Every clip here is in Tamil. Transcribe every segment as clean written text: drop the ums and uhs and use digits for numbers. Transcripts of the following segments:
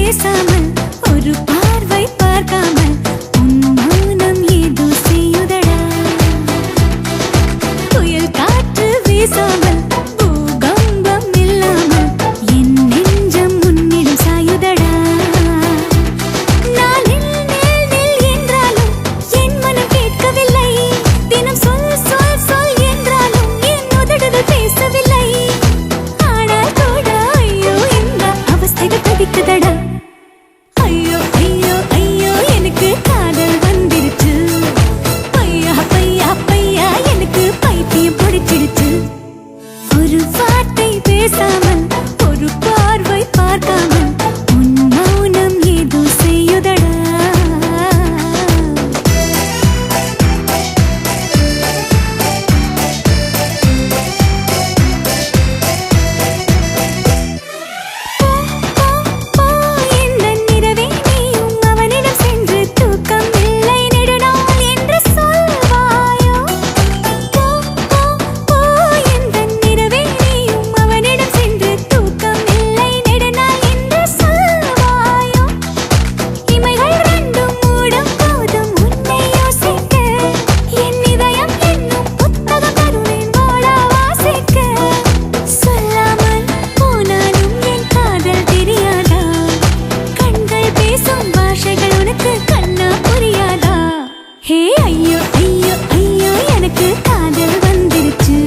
பேசாமல் ஒரு பார்வை பார்க்காமல் உன் மௌனம் ஏதோ செய்யுதடா. புயல் காற்று வீசாமல் பூகம்பம் இல்லாமல் என் நெஞ்சம் உன்னிடம் சாயுதடா. நான் நில் நில் நில் என்றாலும் என் மனம் கேட்கவில்லை. தினம் சொல் சொல் சொல் என்றாலும் என் உதடுகள் பேசவில்லை. ஆனால் கூட ஐயோ இந்த அவஸ்தைகள் தவிக்குதடா. ஐயோ ஐயோ ஐயோ எனக்கு காதல் வந்துருச்சு. பையா பையா பையா எனக்கு பைத்தியம் பிடிச்சிடுச்சு. ஒரு வார்த்தை பேசாமல் ஒரு பார்வை பார்க்காமல் உன் மௌனம் ஏதோ செய்யுதடா. போ எந்தன் நிறவே நீயும் அவனிடம் சென்று தூக்கம் இல்லை நெடுநாள் என்று சொல்வாயோ. போ எந்தன் நிறவே நீயும் அவனிடம் சென்று தூக்கம் இல்லை நெடுநாள் என்று சொல்வாயோ. இமைகள் ரெண்டும் மூடும் போதும் உன்னை யோசிக்க என் இதயம் என்னும் புத்தகம் தருவேன் வாழ வாசிக்க. சொல்லாமல் போனாலும் என் காதல் தெரியாதா? கண்கள் பேசும் பாஷைகள் உனக்கு கண்ணா புரியாதா? ஹே ஐயோ ஐயோ ஐயோ எனக்கு காதல் வந்துருச்சு.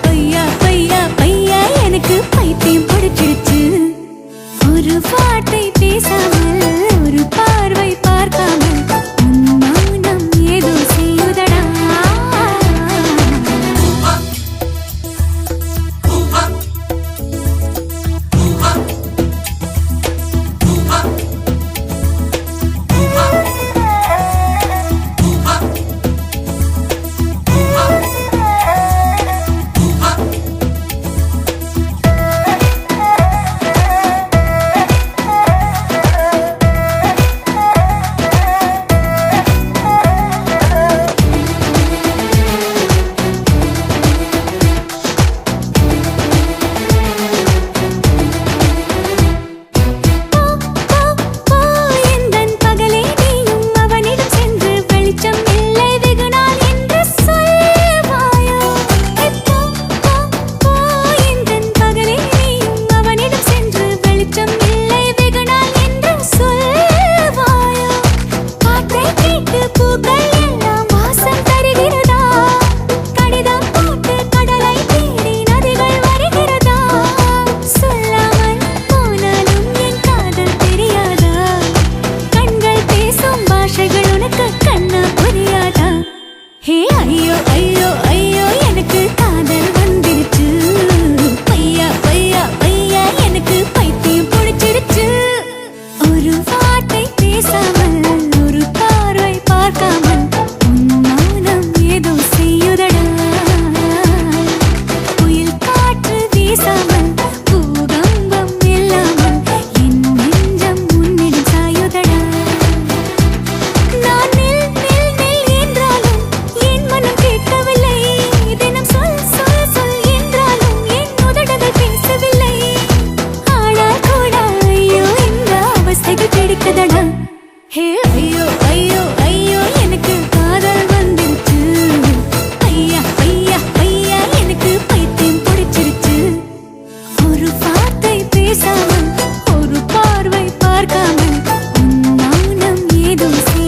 பையா பையா பையா எனக்கு பைத்தியம் பிடிச்சிடுச்சு. ஒரு வார்த்தை பேசாம